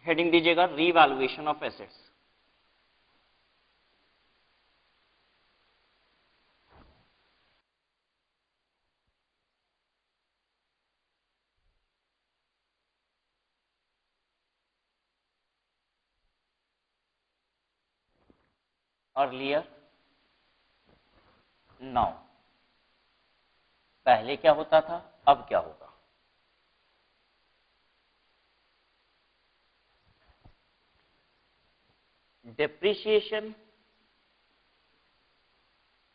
Heading दीजिएगा revaluation of assets. Earlier, now, पहले क्या होता था, अब क्या होगा। Depreciation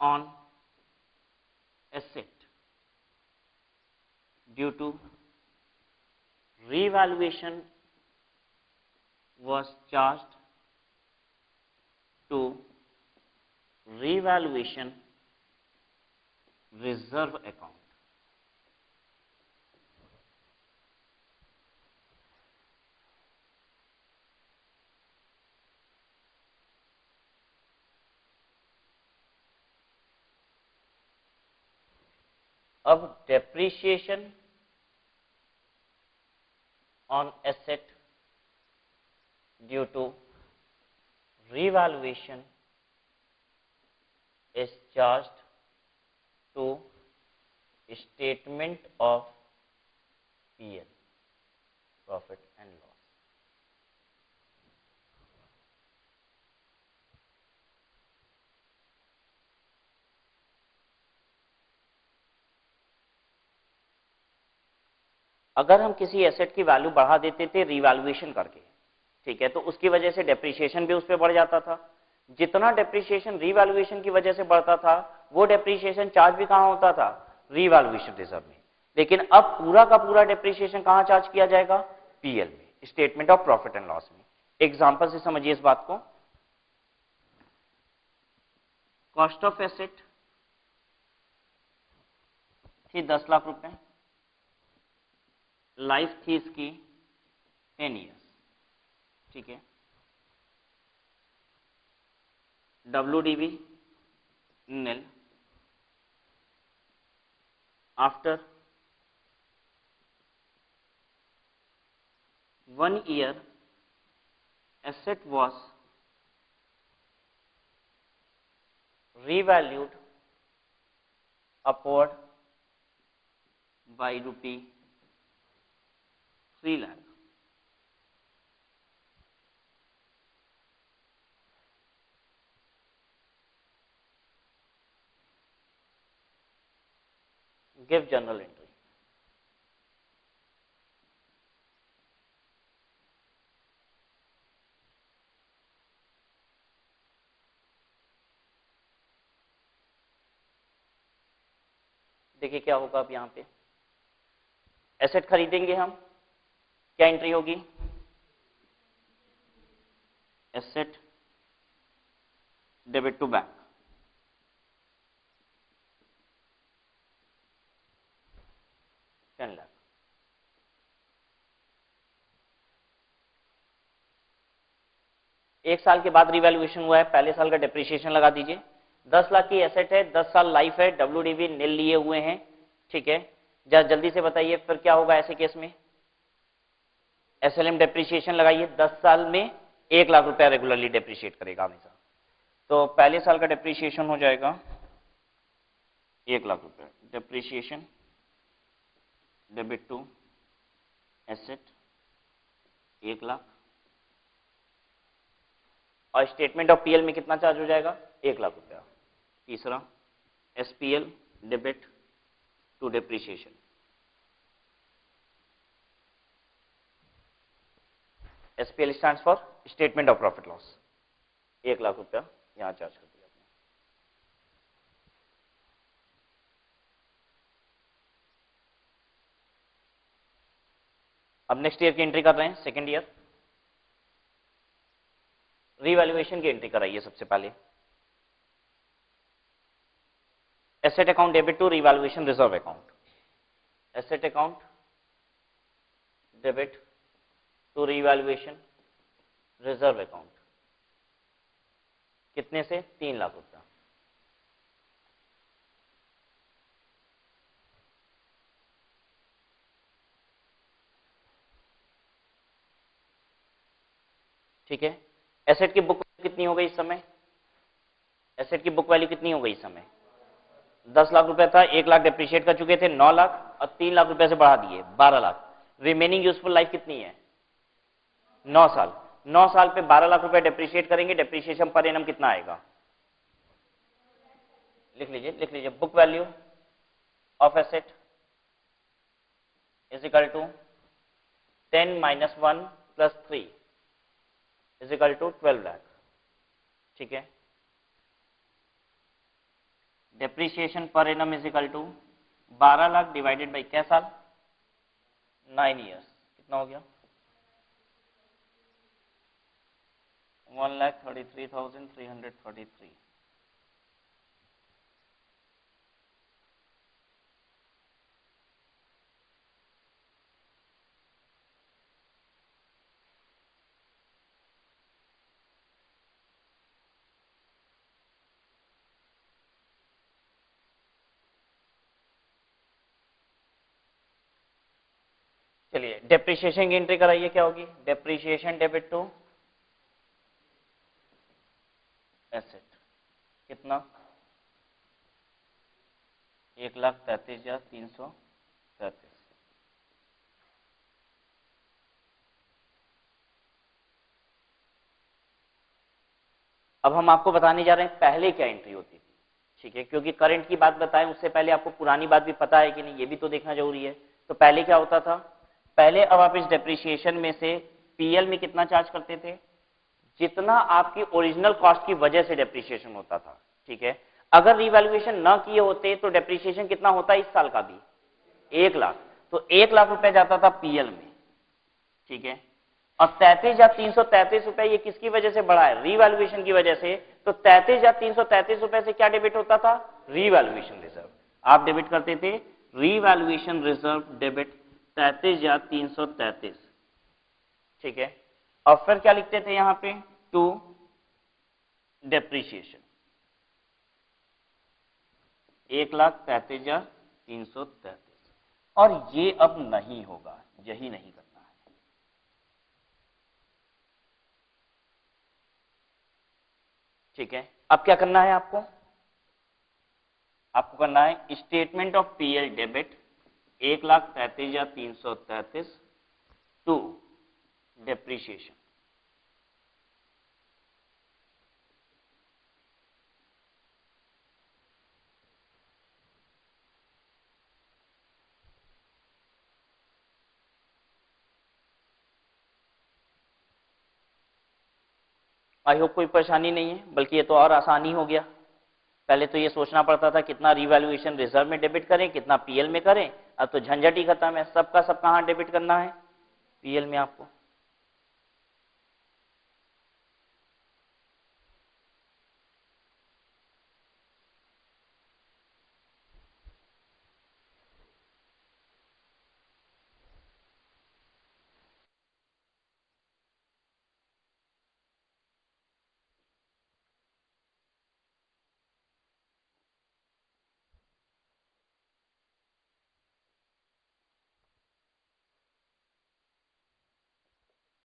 on asset due to revaluation was charged to revaluation reserve account. अब depreciation on asset due to revaluation is charged to statement of PL, profit and loss. अगर हम किसी एसेट की वैल्यू बढ़ा देते थे रिवैल्यूएशन करके, ठीक है, तो उसकी वजह से डेप्रिसिएशन भी उस पर बढ़ जाता था। जितना डेप्रिसिएशन रिवैल्यूएशन की वजह से बढ़ता था, वो डेप्रिसिएशन चार्ज भी कहां होता था, रिवैल्यूएशन रिजर्व में। लेकिन अब पूरा का पूरा डेप्रिसिएशन कहां चार्ज किया जाएगा, पीएल में, statement of profit and loss में। एग्जांपल से समझिए इस बात को। कॉस्ट ऑफ एसेट थी 10 लाख रुपए, लाइफ थी इसकी 10 ईयर्स, ठीक है। WDV nil, after 1 year asset was revalued upward by rupee 3 lakh. Give journal entry. देखिए क्या होगा अब यहां पे, एसेट खरीदेंगे हम, क्या एंट्री होगी, asset debit to bank, $10 lakh. एक साल के बाद रिवैल्यूएशन हुआ है, पहले साल का डेप्रिसिएशन लगा दीजिए। 10 लाख की एसेट है, 10 साल लाइफ है, WDV नील लिए हुए हैं, ठीक है। जल्दी से बताइए फिर क्या होगा ऐसे केस में, SLM डेप्रिसिएशन लगाइए। 10 साल में 1 लाख रुपया रेगुलरली डेप्रिशिएट करेगा हमेशा, तो पहले साल का डेप्रिसिएशन हो जाएगा 1 लाख रुपया, depreciation debit to asset 1 lakh, और स्टेटमेंट ऑफ पीएल में कितना चार्ज हो जाएगा, 1 लाख रुपया। तीसरा SPL debit to depreciation, SPL stands for statement of profit loss, 1 lakh रुपया यहां चार्ज कर दिया। अब नेक्स्ट ईयर की एंट्री कर रहे हैं, सेकेंड ईयर। रिवैल्यूएशन की एंट्री कराइए सबसे पहले। Asset account debit to revaluation reserve account, asset account debit to revaluation reserve account, कितने से, 3 लाख रुपया। ठीक है। एसेट की बुक कितनी हो गई इस समय? एसेट की बुक वैल्यू कितनी हो गई इस समय? 10 लाख रुपए था, 1 लाख डेप्रिशिएट कर चुके थे, 9 लाख, और 3 लाख रुपए से बढ़ा दिए 12 लाख। रिमेनिंग यूजफुल लाइफ कितनी है? 9 साल। 9 साल पे 12 लाख रुपए डेप्रिशिएट करेंगे, डेप्रिशिएशन पर एनम कितना आएगा? लिख लीजिए book value of asset is equal to 10 - 1 + 3 is equal to 12 lakh. ठीक है। Depreciation per annum is equal to 12 lakh divided by क्या साल? 9 ईयर्स। कितना हो गया? 1,33,333। चलिए डेप्रिसिएशन की एंट्री कराइए, क्या होगी? डेप्रिसिएशन डेबिट टू एसेट कितना? 1,33,333। अब हम आपको बताने जा रहे हैं पहले क्या एंट्री होती थी। ठीक है, क्योंकि करंट की बात बताएं उससे पहले आपको पुरानी बात भी पता है कि नहीं, ये भी तो देखना जरूरी है। तो पहले क्या होता था? पहले अब आप इस डेप्रिसिएशन में से पीएल में कितना चार्ज करते थे? जितना आपकी ओरिजिनल कॉस्ट की वजह से डेप्रिसिएशन होता था। ठीक है, अगर रिवैल्यूएशन ना किए होते तो डेप्रिसिएशन कितना होता है इस साल का भी? 1 लाख। तो 1 लाख रुपए जाता था पीएल में। ठीक है, और 33,333 रुपए ये किसकी वजह से बढ़ा है? रिवैल्यूएशन की वजह से। तो 33,333 रुपए से क्या डेबिट होता था? Revaluation reserve. आप डेबिट करते थे रिवैल्यूएशन रिजर्व डेबिट 33,333। ठीक है, और फिर क्या लिखते थे यहां पे? To depreciation 1,33,333। और ये अब नहीं होगा, यही नहीं करना है। ठीक है, अब क्या करना है आपको? आपको करना है statement of PL debit 1,33,333 to depreciation. I hope कोई परेशानी नहीं है, बल्कि ये तो और आसानी हो गया। पहले तो ये सोचना पड़ता था कितना रिवैल्यूएशन रिजर्व में डेबिट करें, कितना पीएल में करें। अब तो झंझट ही खत्म है, सबका सब कहां डेबिट करना है? पीएल में आपको।